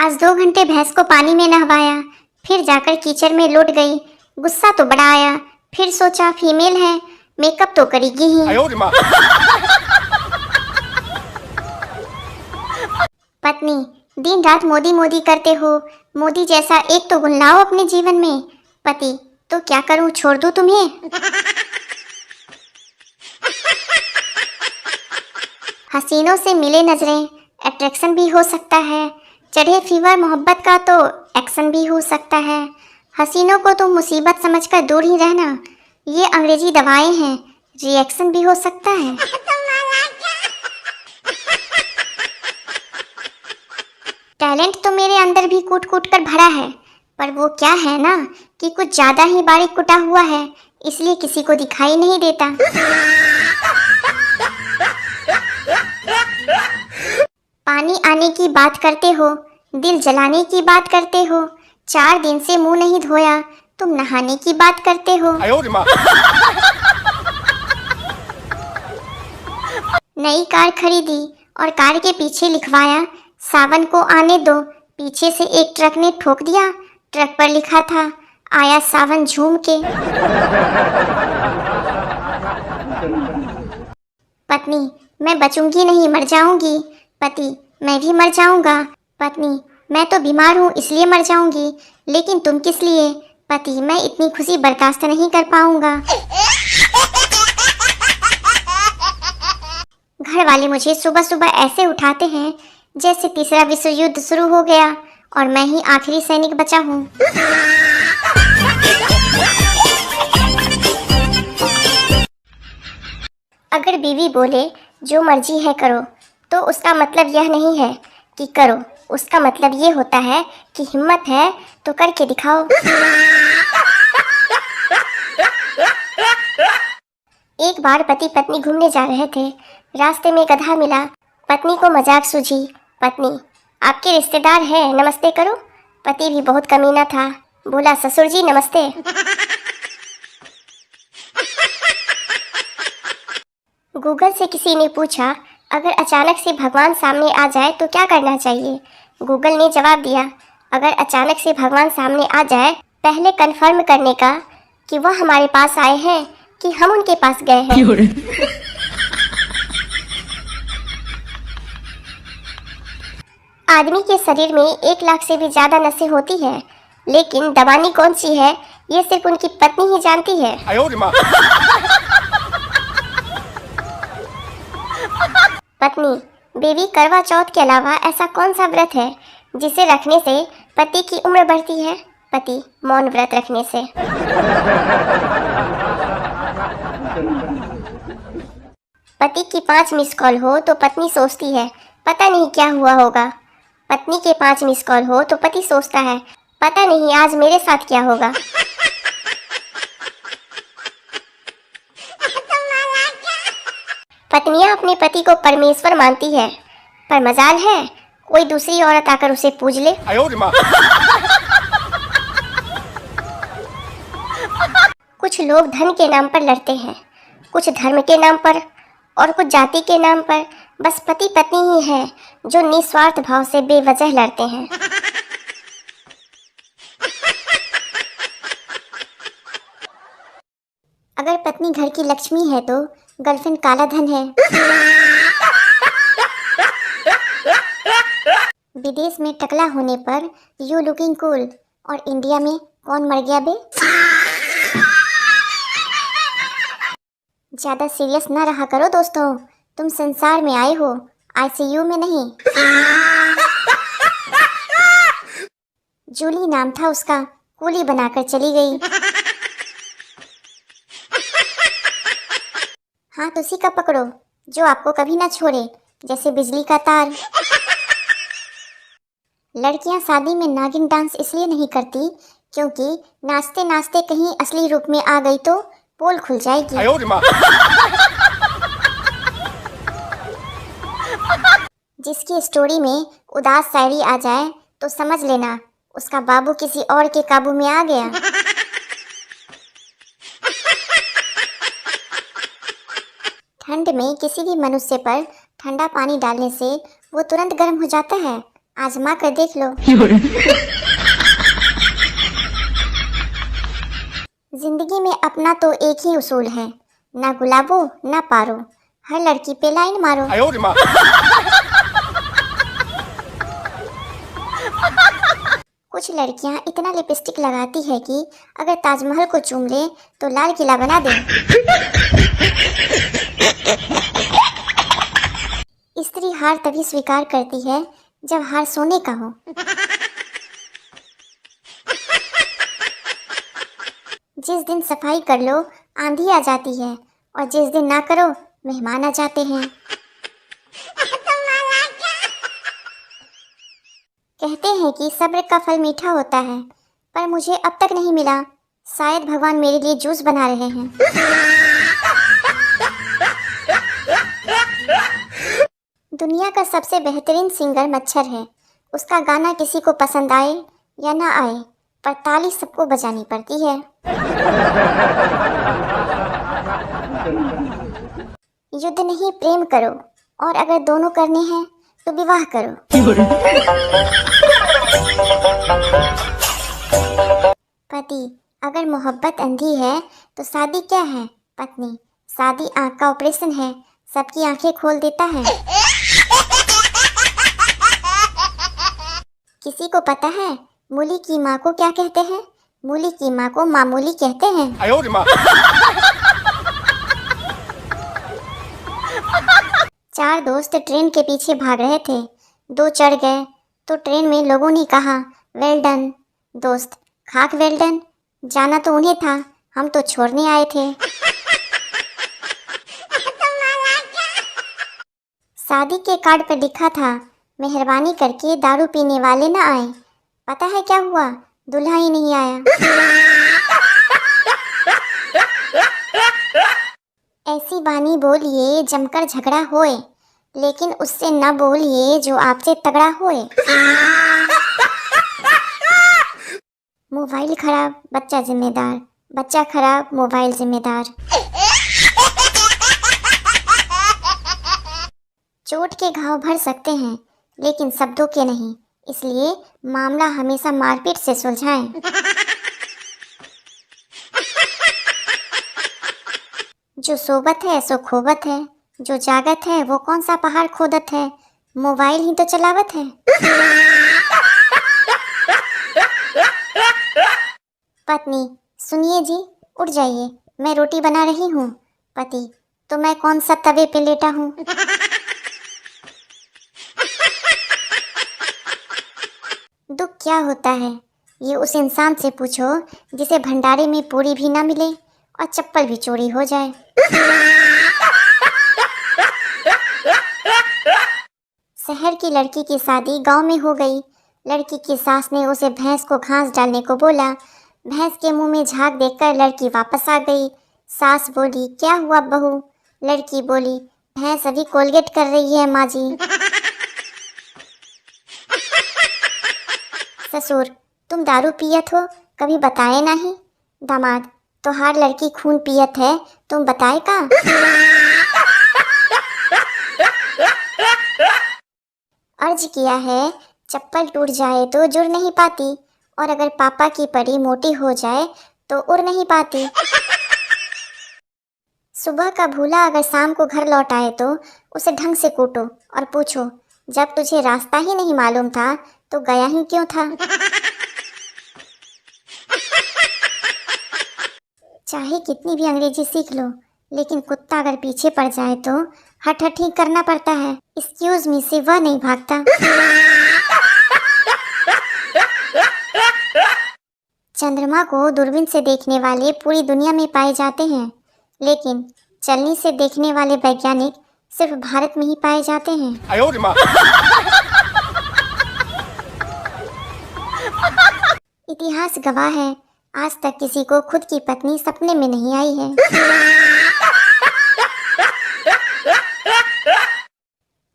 आज 2 घंटे भैंस को पानी में नहवाया, फिर जाकर कीचड़ में लौट गई। गुस्सा तो बड़ा आया, फिर सोचा फीमेल है, मेकअप तो करेगी ही। पत्नी, दिन रात मोदी मोदी करते हो, मोदी जैसा एक तो गुण लाओ अपने जीवन में। पति, तो क्या करूं, छोड़ दूं तुम्हें? हसीनों से मिले नजरें, अट्रैक्शन भी हो सकता है। चढ़े फीवर मोहब्बत का तो एक्शन भी हो सकता है। हसीनों को तो मुसीबत समझकर दूर ही रहना, ये अंग्रेजी दवाएं हैं, रिएक्शन भी हो सकता है। टैलेंट तो मेरे अंदर भी कूट कूट कर भरा है, पर वो क्या है ना कि कुछ ज्यादा ही बारीक कुटा हुआ है, इसलिए किसी को दिखाई नहीं देता। पानी आने की बात करते हो, दिल जलाने की बात करते हो। 4 दिन से मुंह नहीं धोया, तुम नहाने की बात करते हो। नई कार खरीदी और कार के पीछे लिखवाया, सावन को आने दो। पीछे से एक ट्रक ने ठोक दिया, ट्रक पर लिखा था, आया सावन झूम के। पत्नी, मैं बचूंगी नहीं, मर जाऊंगी। पति, मैं भी मर जाऊंगा। पत्नी, मैं तो बीमार हूँ इसलिए मर जाऊंगी, लेकिन तुम किस लिए? पति, मैं इतनी खुशी बर्दाश्त नहीं कर पाऊंगा। घर वाले मुझे सुबह सुबह ऐसे उठाते हैं जैसे तीसरा विश्व युद्ध शुरू हो गया और मैं ही आखिरी सैनिक बचा हूँ। अगर बीवी बोले जो मर्जी है करो, तो उसका मतलब यह नहीं है कि करो, उसका मतलब ये होता है कि हिम्मत है तो करके दिखाओ। एक बार पति पत्नी घूमने जा रहे थे, रास्ते में गधा मिला। पत्नी को मजाक सूझी, पत्नी, आपके रिश्तेदार है, नमस्ते करो। पति भी बहुत कमीना था, बोला ससुर जी नमस्ते। गूगल से किसी ने पूछा, अगर अचानक से भगवान सामने आ जाए तो क्या करना चाहिए? गूगल ने जवाब दिया, अगर अचानक से भगवान सामने आ जाए, पहले कंफर्म करने का कि वह हमारे पास आए हैं कि हम उनके पास गए हैं। आदमी के शरीर में 1 लाख से भी ज्यादा नसें होती है, लेकिन दबानी कौन सी है ये सिर्फ उनकी पत्नी ही जानती है। पत्नी, बेबी, करवा चौथ के अलावा ऐसा कौन सा व्रत है जिसे रखने से पति की उम्र बढ़ती है? पति, मौन व्रत रखने से। पति की 5 मिस कॉल हो तो पत्नी सोचती है, पता नहीं क्या हुआ होगा। पत्नी के 5 मिस कॉल हो तो पति सोचता है, पता नहीं आज मेरे साथ क्या होगा। पत्नियां अपने पति को परमेश्वर मानती है, पर मजाल है कोई दूसरी औरत आकर उसे पूज ले। कुछ लोग धन के नाम पर लड़ते हैं, कुछ धर्म के नाम पर और कुछ जाति के नाम पर। बस पति पत्नी ही है जो निस्वार्थ भाव से बेवजह लड़ते हैं। अगर पत्नी घर की लक्ष्मी है तो गर्लफ्रेंड काला धन है। विदेश में टकला होने पर यू लुकिंग कूल, और इंडिया में कौन मर गया बे? ज्यादा सीरियस ना रहा करो दोस्तों, तुम संसार में आए हो, आईसीयू में नहीं। जूली नाम था उसका, कूली बनाकर चली गई। हाथ उसी का पकड़ो जो आपको कभी ना छोड़े, जैसे बिजली का तार। लड़कियां शादी में नागिन डांस इसलिए नहीं करती क्योंकि नाचते नाचते कहीं असली रूप में आ गई तो पोल खुल जाएगी। जिसकी स्टोरी में उदास शायरी आ जाए तो समझ लेना उसका बाबू किसी और के काबू में आ गया। ठंड में किसी भी मनुष्य पर ठंडा पानी डालने से वो तुरंत गर्म हो जाता है, आजमा कर देख लो। जिंदगी में अपना तो एक ही उसूल है, ना गुलाबो ना पारो, हर लड़की पे लाइन मारो। कुछ लड़कियां इतना लिपस्टिक लगाती है कि अगर ताजमहल को चूम ले तो लाल किला बना दे। स्त्री हार तभी स्वीकार करती है जब हार सोने का हो। जिस दिन सफाई कर लो आंधी आ जाती है, और जिस दिन ना करो मेहमान आ जाते हैं। कहते हैं कि सब्र का फल मीठा होता है, पर मुझे अब तक नहीं मिला। शायद भगवान मेरे लिए जूस बना रहे हैं। दुनिया का सबसे बेहतरीन सिंगर मच्छर है। उसका गाना किसी को पसंद आए या ना आए, पर ताली सबको बजानी पड़ती है। युद्ध नहीं प्रेम करो, और अगर दोनों करने हैं तो विवाह करो। पति, अगर मोहब्बत अंधी है तो शादी क्या है। पत्नी, शादी आंख का ऑपरेशन है, सबकी आंखें खोल देता है। किसी को पता है मूली की माँ को क्या कहते हैं? मूली की माँ को मामूली कहते हैं। चार दोस्त ट्रेन के पीछे भाग रहे थे। दो चढ़ गए तो ट्रेन में लोगों ने कहा वेल डन। दोस्त, खाक वेल डन, जाना तो उन्हें था, हम तो छोड़ने आए थे। शादी के कार्ड पर लिखा था मेहरबानी करके दारू पीने वाले ना आए। पता है क्या हुआ? दूल्हा ही नहीं आया। ऐसी बानी बोलिए जमकर झगड़ा होए, लेकिन उससे न बोलिए जो आपसे तगड़ा होए। मोबाइल खराब बच्चा जिम्मेदार, बच्चा खराब मोबाइल जिम्मेदार। चोट के घाव भर सकते हैं लेकिन शब्दों के नहीं, इसलिए मामला हमेशा मारपीट से सुलझाएं। जो सोबत है सो खोबत है, जो जागत है वो कौन सा पहाड़ खोदत है, मोबाइल ही तो चलावत है। पत्नी, सुनिए जी, उठ जाइए, मैं रोटी बना रही हूँ। पति, तो मैं कौन सा तवे पे लेटा हूँ। दुख क्या होता है ये उस इंसान से पूछो जिसे भंडारे में पूरी भी ना मिले और चप्पल भी चोरी हो जाए। शहर की लड़की की शादी गांव में हो गई। लड़की की सास ने उसे भैंस को घास डालने को बोला। भैंस के मुंह में झाग देखकर लड़की वापस आ गई। सास बोली, क्या हुआ बहू? लड़की बोली, भैंस अभी कोलगेट कर रही है माँ जी। ससुर, तुम दारू पियत हो, कभी बताए नहीं। दामाद, तो हर लड़की खून पियत है, तुम बताए का। अर्ज किया है चप्पल टूट जाए तो जुड़ नहीं पाती, और अगर पापा की परी मोटी हो जाए तो उड़ नहीं पाती। सुबह का भूला अगर शाम को घर लौट आए तो उसे ढंग से कूटो और पूछो, जब तुझे रास्ता ही नहीं मालूम था तो गया ही क्यों था। चाहे कितनी भी अंग्रेजी सीख लो, लेकिन कुत्ता अगर पीछे पड़ जाए तो हट हट ही करना पड़ता है। एक्सक्यूज मी से वह नहीं भागता। चंद्रमा को दूरबीन से देखने वाले पूरी दुनिया में पाए जाते हैं, लेकिन चलनी से देखने वाले वैज्ञानिक सिर्फ भारत में ही पाए जाते हैं। इतिहास गवाह है, आज तक किसी को खुद की पत्नी सपने में नहीं आई है।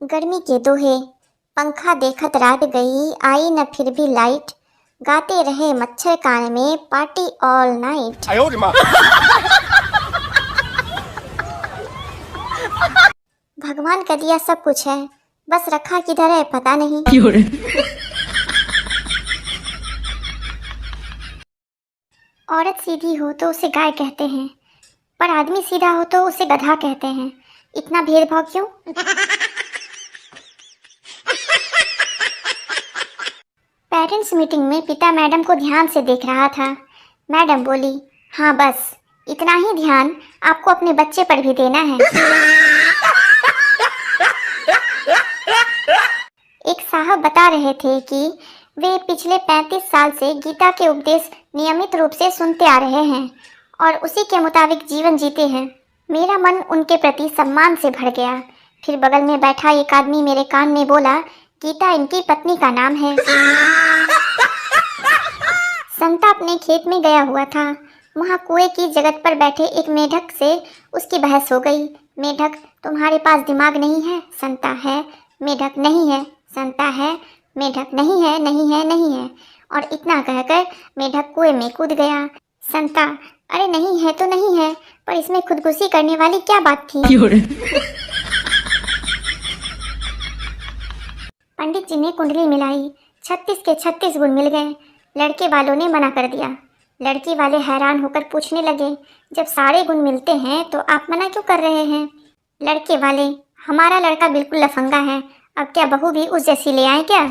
गर्मी के दोहे, पंखा देखत रात गई, आई न फिर भी लाइट, गाते रहे मच्छर कान में, पार्टी ऑल नाइट। भगवान का दिया सब कुछ है, बस रखा किधर है पता नहीं। औरत सीधी हो तो उसे गाय कहते हैं, पर आदमी सीधा हो तो उसे गधा कहते हैं। इतना भेदभाव क्यों? पेरेंट्स मीटिंग में पिता मैडम को ध्यान से देख रहा था। मैडम बोली, हाँ बस इतना ही ध्यान आपको अपने बच्चे पर भी देना है। एक साहब बता रहे थे कि वे पिछले 35 साल से गीता के उपदेश नियमित रूप से सुनते आ रहे हैं और उसी के मुताबिक जीवन जीते हैं। मेरा मन उनके प्रति सम्मान से भर गया। फिर बगल में बैठा एक आदमी मेरे कान में बोला, गीता इनकी पत्नी का नाम है। संता अपने खेत में गया हुआ था। वहाँ कुएं की जगत पर बैठे एक मेढक से उसकी बहस हो गई। मेढक, तुम्हारे पास दिमाग नहीं है? संता, है। मेढक, नहीं है। संता, है। मेढक, नहीं है, नहीं है, नहीं है। और इतना कहकर मेढक कुएं में कूद गया। संता, अरे नहीं है तो नहीं है, पर इसमें खुदकुशी करने वाली क्या बात थी? पंडित जी ने कुंडली मिलाई। 36 के 36 गुण मिल गए। लड़के वालों ने मना कर दिया। लड़की वाले हैरान होकर पूछने लगे, जब सारे गुण मिलते हैं तो आप मना क्यों कर रहे हैं? लड़के वाले, हमारा लड़का बिल्कुल लफंगा है, अब क्या बहू भी उस जैसी ले आए क्या?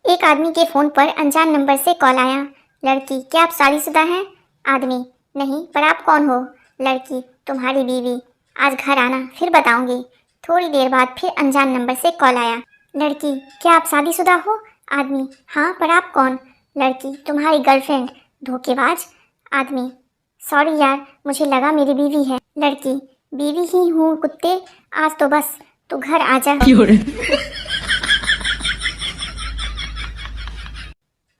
एक आदमी के फोन पर अनजान नंबर से कॉल आया। लड़की, क्या आप शादीशुदा हैं? आदमी, नहीं, पर आप कौन हो? लड़की, तुम्हारी बीवी। आज घर आना, फिर बताऊंगी। थोड़ी देर बाद फिर अनजान नंबर से कॉल आया। लड़की, क्या आप शादीशुदा हो? आदमी, हाँ, पर आप कौन? लड़की, तुम्हारी गर्लफ्रेंड। धोखेबाज। आदमी, सॉरी यार, मुझे लगा मेरी बीवी है। लड़की, बीवी ही हूँ कुत्ते, आज तो बस तू घर आ जा।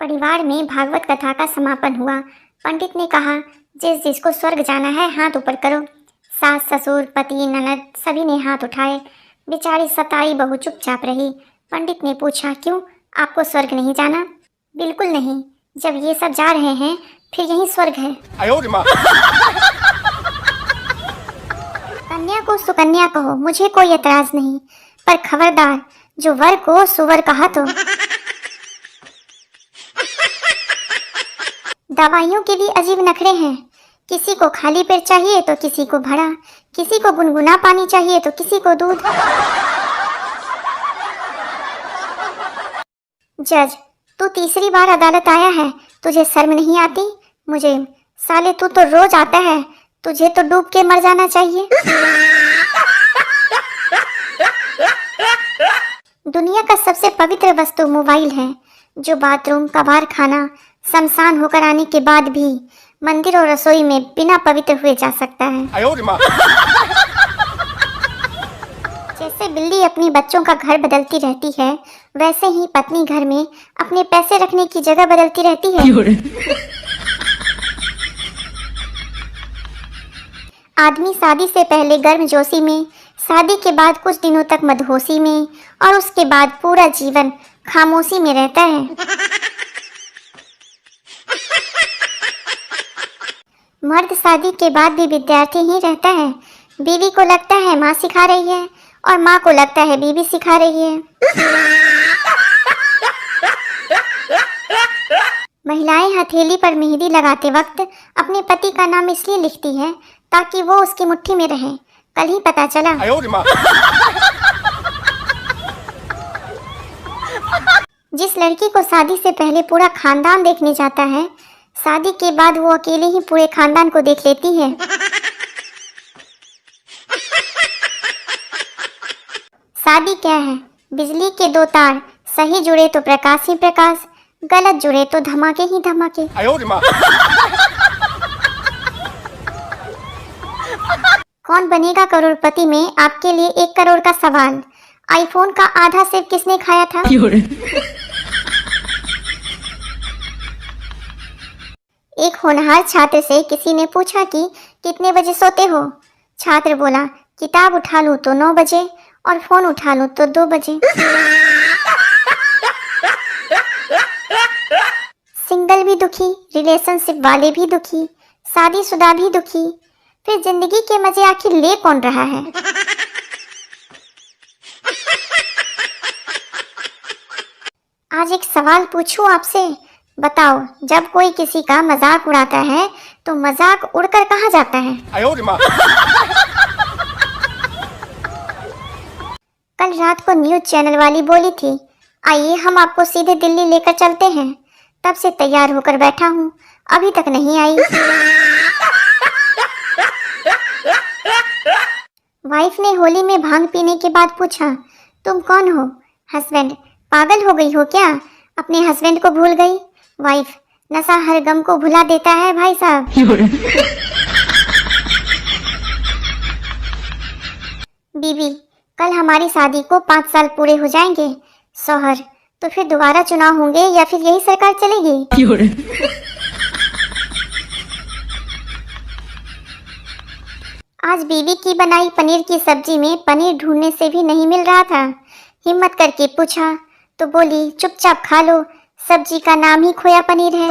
परिवार में भागवत कथा का समापन हुआ। पंडित ने कहा, जिस जिसको स्वर्ग जाना है हाथ ऊपर करो। सास, ससुर, पति, ननद सभी ने हाथ उठाए। बेचारी सताई बहू चुपचाप रही। पंडित ने पूछा, क्यों, आपको स्वर्ग नहीं जाना? बिल्कुल नहीं, जब ये सब जा रहे हैं फिर यही स्वर्ग है। कन्या को सुकन्या कहो, मुझे कोई एतराज नहीं, पर खबरदार जो वर को सुवर कहा तो। दवाइयों के भी अजीब नखरे हैं। किसी को खाली पेट चाहिए तो किसी को भरा, किसी को गुनगुना पानी चाहिए तो किसी को दूध। जज, तू तीसरी बार अदालत आया है, तुझे शर्म नहीं आती? मुझे, साले तू तो रोज आता है, तुझे तो डूब के मर जाना चाहिए। दुनिया का सबसे पवित्र वस्तु मोबाइल है, जो बाथरूम, कबाड़ खाना, शमशान होकर आने के बाद भी मंदिर और रसोई में बिना पवित्र हुए जा सकता है। जैसे बिल्ली अपनी बच्चों का घर बदलती रहती है, वैसे ही पत्नी घर में अपने पैसे रखने की जगह बदलती रहती है। आदमी शादी से पहले गर्मजोशी में, शादी के बाद कुछ दिनों तक मदहोशी में और उसके बाद पूरा जीवन खामोशी में रहता है। मर्द शादी के बाद भी विद्यार्थी ही रहता है। बीवी को लगता है माँ सिखा रही है और माँ को लगता है बीवी सिखा रही है। महिलाएं हथेली पर मेहंदी लगाते वक्त अपने पति का नाम इसलिए लिखती है ताकि वो उसकी मुट्ठी में रहे। कल ही पता चला। जिस लड़की को शादी से पहले पूरा खानदान देखने जाता है, शादी के बाद वो अकेले ही पूरे खानदान को देख लेती है। शादी क्या है? बिजली के दो तार, सही जुड़े तो प्रकाश ही प्रकाश, गलत जुड़े तो धमाके ही धमाके। कौन बनेगा करोड़पति में आपके लिए 1 करोड़ का सवाल। आईफोन का आधा सिर्फ किसने खाया था? एक होनहार छात्र से किसी ने पूछा कि कितने बजे सोते हो? छात्र बोला, किताब उठा लूं तो 9 बजे और फोन उठा लूं तो 2 बजे। सिंगल भी दुखी, रिलेशनशिप वाले भी दुखी, शादीशुदा भी दुखी, फिर जिंदगी के मजे आखिर ले कौन रहा है? आज एक सवाल पूछूं आपसे, बताओ, जब कोई किसी का मजाक उड़ाता है तो मजाक उड़कर कहाँ जाता है? कल रात को न्यूज चैनल वाली बोली थी, आइए हम आपको सीधे दिल्ली लेकर चलते हैं। तब से तैयार होकर बैठा हूँ, अभी तक नहीं आई। वाइफ ने होली में भांग पीने के बाद पूछा, तुम कौन हो? हस्बैंड, पागल हो गई हो क्या? अपने हस्बैंड को भूल गई? वाइफ, नशा हर गम को भुला देता है भाई साहब। बीबी, कल हमारी शादी को 5 साल पूरे हो जाएंगे। शौहर, तो फिर दोबारा चुनाव होंगे या फिर यही सरकार चलेगी? आज बीवी की बनाई पनीर की सब्जी में पनीर ढूंढने से भी नहीं मिल रहा था। हिम्मत करके पूछा तो बोली, चुपचाप खा लो, सब्जी का नाम ही खोया पनीर है।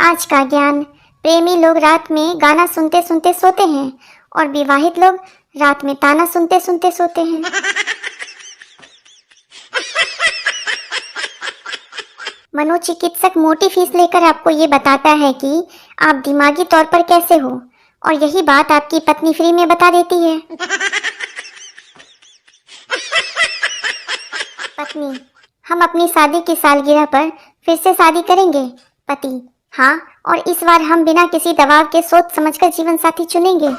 आज का ज्ञान, प्रेमी लोग रात में गाना सुनते सुनते सोते हैं और विवाहित लोग रात में ताना सुनते सुनते सोते हैं। मनोचिकित्सक मोटी फीस लेकर आपको ये बताता है कि आप दिमागी तौर पर कैसे हो, और यही बात आपकी पत्नी फ्री में बता देती है। पत्नी, हम अपनी शादी की सालगिरह पर फिर से शादी करेंगे। पति, हाँ, और इस बार हम बिना किसी दबाव के सोच समझकर जीवन साथी चुनेंगे।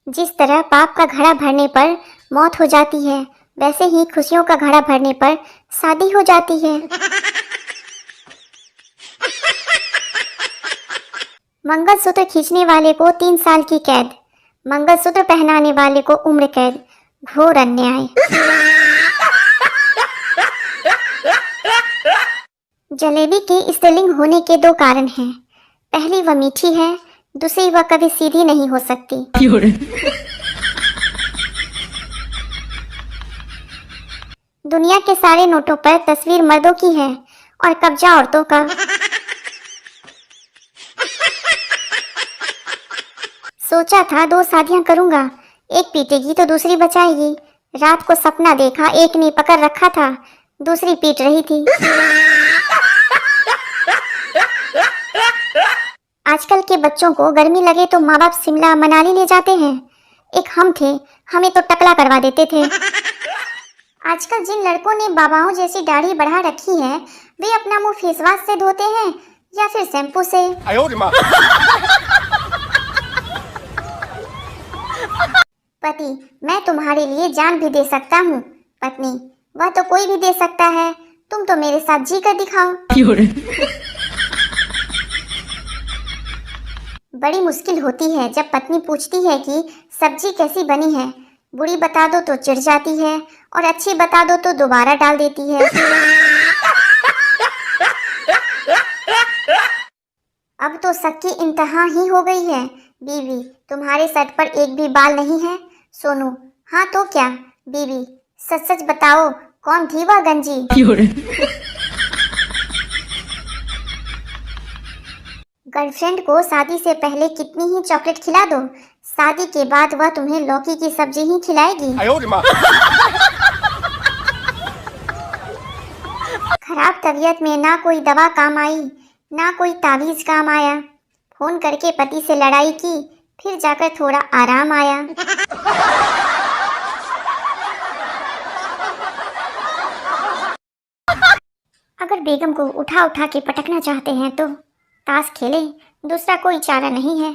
जिस तरह पाप का घड़ा भरने पर मौत हो जाती है, वैसे ही खुशियों का घड़ा भरने पर शादी हो जाती है। मंगलसूत्र खींचने वाले को 3 साल की कैद, मंगलसूत्र पहनाने वाले को उम्र कैद। घोर अन्याय। जलेबी के स्त्रीलिंग होने के 2 कारण हैं। पहली, वह मीठी है, दूसरी, वह कभी सीधी नहीं हो सकती। दुनिया के सारे नोटों पर तस्वीर मर्दों की है और कब्जा औरतों का। सोचा था 2 शादियां करूंगा, एक पीटेगी तो दूसरी बचाएगी। रात को सपना देखा, एक ने पकड़ रखा था, दूसरी पीट रही थी। आजकल के बच्चों को गर्मी लगे तो माँ बाप शिमला मनाली ले जाते हैं। एक हम थे, हमें तो टकला करवा देते थे। आजकल जिन लड़कों ने बाबाओं जैसी दाढ़ी बढ़ा रखी है, वे अपना मुंह फेस वॉश से धोते हैं या फिर शैम्पू से। पति, मैं तुम्हारे लिए जान भी दे सकता हूँ। पत्नी, वह तो कोई भी दे सकता है, तुम तो मेरे साथ जी कर दिखाओ। बड़ी मुश्किल होती है जब पत्नी पूछती है कि सब्जी कैसी बनी है। बुरी बता दो तो चिढ़ जाती है और अच्छी बता दो तो दोबारा डाल देती है। अब तो शक की इंतहा ही हो गई है। बीवी, तुम्हारे सर पर एक भी बाल नहीं है। सोनू, हाँ तो क्या? बीवी, सच सच बताओ, कौन थी वह गंजी? गर्लफ्रेंड को शादी से पहले कितनी ही चॉकलेट खिला दो, शादी के बाद वह तुम्हें लौकी की सब्जी ही खिलाएगी। खराब तबीयत में ना कोई दवा काम आई, ना कोई तावीज काम आया। फोन करके पति से लड़ाई की, फिर जाकर थोड़ा आराम आया। अगर बेगम को उठा उठा के पटकना चाहते हैं तो ताश खेलें, दूसरा कोई चारा नहीं है।